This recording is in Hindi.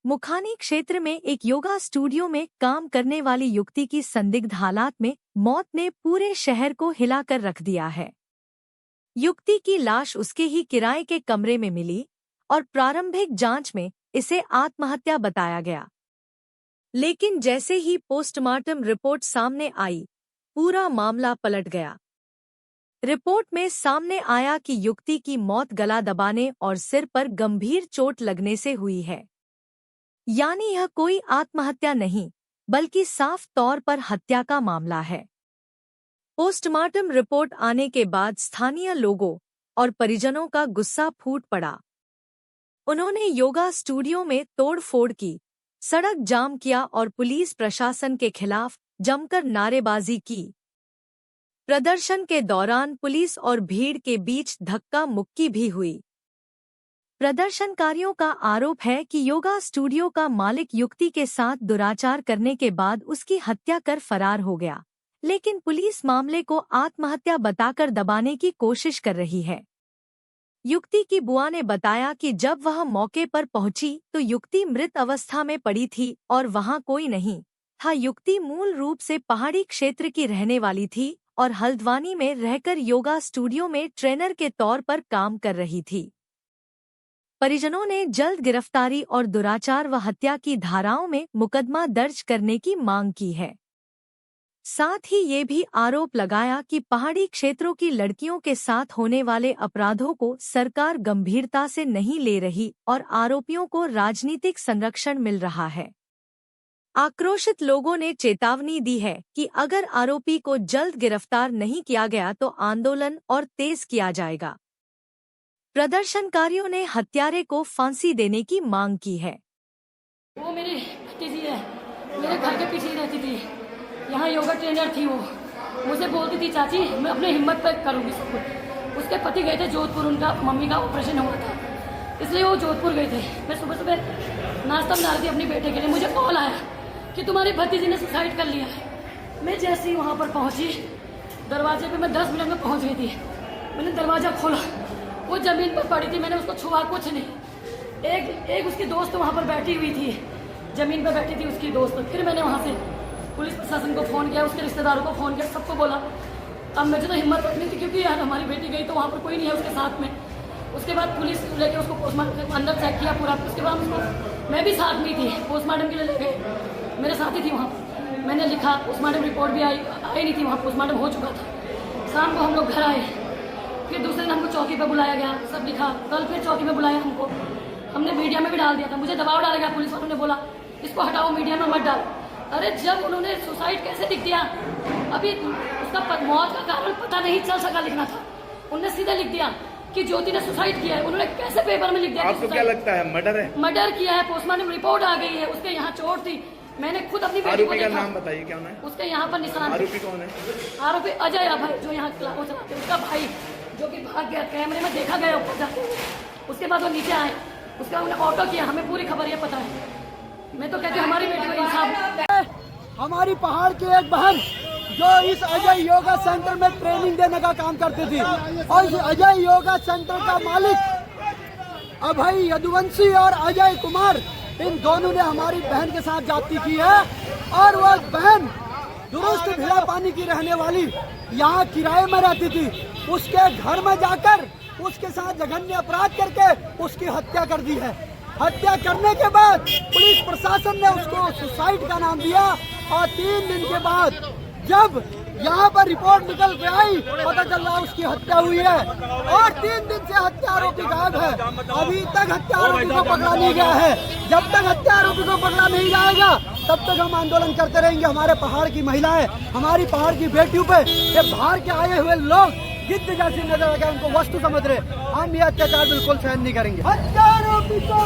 मुखानी क्षेत्र में एक योगा स्टूडियो में काम करने वाली युवती की संदिग्ध हालात में मौत ने पूरे शहर को हिलाकर रख दिया है। युवती की लाश उसके ही किराए के कमरे में मिली और प्रारंभिक जांच में इसे आत्महत्या बताया गया, लेकिन जैसे ही पोस्टमार्टम रिपोर्ट सामने आई, पूरा मामला पलट गया। रिपोर्ट में सामने आया कि युवती की मौत गला दबाने और सिर पर गंभीर चोट लगने से हुई है। यानी यह कोई आत्महत्या नहीं, बल्कि साफ तौर पर हत्या का मामला है। पोस्टमार्टम रिपोर्ट आने के बाद स्थानीय लोगों और परिजनों का गुस्सा फूट पड़ा। उन्होंने योगा स्टूडियो में तोड़फोड़ की, सड़क जाम किया और पुलिस प्रशासन के खिलाफ जमकर नारेबाजी की। प्रदर्शन के दौरान पुलिस और भीड़ के बीच धक्का मुक्की भी हुई। प्रदर्शनकारियों का आरोप है कि योगा स्टूडियो का मालिक युवती के साथ दुराचार करने के बाद उसकी हत्या कर फरार हो गया, लेकिन पुलिस मामले को आत्महत्या बताकर दबाने की कोशिश कर रही है। युवती की बुआ ने बताया कि जब वह मौके पर पहुंची तो युवती मृत अवस्था में पड़ी थी और वहां कोई नहीं था। युवती मूल रूप से पहाड़ी क्षेत्र की रहने वाली थी और हल्द्वानी में रहकर योगा स्टूडियो में ट्रेनर के तौर पर काम कर रही थी। परिजनों ने जल्द गिरफ्तारी और दुराचार व हत्या की धाराओं में मुकदमा दर्ज करने की मांग की है। साथ ही ये भी आरोप लगाया कि पहाड़ी क्षेत्रों की लड़कियों के साथ होने वाले अपराधों को सरकार गंभीरता से नहीं ले रही और आरोपियों को राजनीतिक संरक्षण मिल रहा है। आक्रोशित लोगों ने चेतावनी दी है कि अगर आरोपी को जल्द गिरफ्तार नहीं किया गया तो आंदोलन और तेज किया जाएगा। प्रदर्शनकारियों ने हत्यारे को फांसी देने की मांग की है। वो मेरी भतीजी है, मेरे घर के पीछे रहती थी, यहाँ योगा ट्रेनर थी। वो मुझे बोलती थी, चाची मैं अपने हिम्मत पर करूँगी सब कुछ। उसके पति गए थे जोधपुर, उनका मम्मी का ऑपरेशन हुआ था, इसलिए वो जोधपुर गए थे। मैं सुबह सुबह नाश्ता बना रही थी अपने बेटे के लिए, मुझे कॉल आया कि तुम्हारी भतीजी ने सुसाइड कर लिया है। मैं जैसे ही वहाँ पर पहुँची, दरवाजे पर मैं 10 मिनट में पहुँच गई थी। मैंने दरवाज़ा खोला, वो जमीन पर पड़ी थी, मैंने उसको छुआ कुछ नहीं। एक उसकी दोस्त वहाँ पर बैठी हुई थी, जमीन पर बैठी थी उसकी दोस्त। फिर मैंने वहाँ से पुलिस प्रशासन को फ़ोन किया, उसके रिश्तेदारों को फ़ोन किया, सबको बोला। अब मुझे तो हिम्मत रखनी थी क्योंकि यार हमारी बेटी गई तो वहाँ पर कोई नहीं है उसके साथ में। उसके बाद पुलिस लेके उसको पोस्टमार्टम अंदर चेक किया पूरा। उसके बाद उसको मैं भी साथ में थी, पोस्टमार्टम के लिए ले गए, मेरे साथी थी वहाँ पर। मैंने लिखा, पोस्टमार्टम रिपोर्ट भी आई नहीं थी, वहाँ पोस्टमार्टम हो चुका था। शाम को हम लोग घर आए, फिर दूसरे दिन हमको चौकी पे बुलाया गया, सब लिखा। कल फिर चौकी पे बुलाया हमको, हमने मीडिया में भी डाल दिया था। मुझे दबाव डाला गया, पुलिस वालों ने बोला इसको हटाओ, मीडिया में मत डाल। अरे जब उन्होंने सुसाइड कैसे लिख दिया, अभी उसका मौत का कारण पता नहीं चल सका, लिखना था। उन्होंने सीधे लिख दिया कि ज्योति ने सुसाइड किया है। उन्होंने कैसे पेपर में लिख दिया? आपको क्या लगता है मर्डर है? मर्डर किया है, पोस्टमार्टम रिपोर्ट आ गई है, उसके यहाँ चोट थी। मैंने खुद अपनी बेटी को देखा। नाम बताइए क्या है? उसके यहाँ पर निशान। आरोपी कौन है? आरोपी अजय अभय, जो यहाँ क्लाबो चलाते हैं, उसका भाई, जो कि भाग गया, कैमरे में देखा गया ऊपर जाते। उसके बाद वो नीचे आए, उसका उन्होंने ऑटो किया। हमें पूरी खबर ये पता है। मैं तो कहती हूँ हमारी बेटी को इंसाफ। हमारी पहाड़ की एक बहन जो इस अजय योगा सेंटर में ट्रेनिंग देने का काम करती थी, और इस अजय योगा सेंटर का मालिक अभय यदुवंशी और अजय कुमार, इन दोनों ने हमारी बहन के साथ जाति की है। और वह बहन दुरुस्त भिला पानी की रहने वाली, यहाँ किराए में रहती थी। उसके घर में जाकर उसके साथ जघन्य अपराध करके उसकी हत्या कर दी है। हत्या करने के बाद पुलिस प्रशासन ने उसको सुसाइड का नाम दिया, और 3 दिन के बाद जब यहाँ पर रिपोर्ट निकल के आई, पता चल रहा उसकी हत्या हुई है। और 3 दिन से हत्या आरोपी गायब है, अभी तक हत्या आरोपी को पकड़ा नहीं गया है। जब तक हत्या आरोपी को पकड़ा नहीं जाएगा तब तक हम आंदोलन करते रहेंगे। हमारे पहाड़ की महिलाएं, हमारी पहाड़ की बेटियों पे ये बाहर के आए हुए लोग गिद्ध जैसी नजर आ गए, उनको वस्तु समझ रहे। हम ये अत्याचार बिल्कुल सहन नहीं करेंगे। हत्या आरोपी को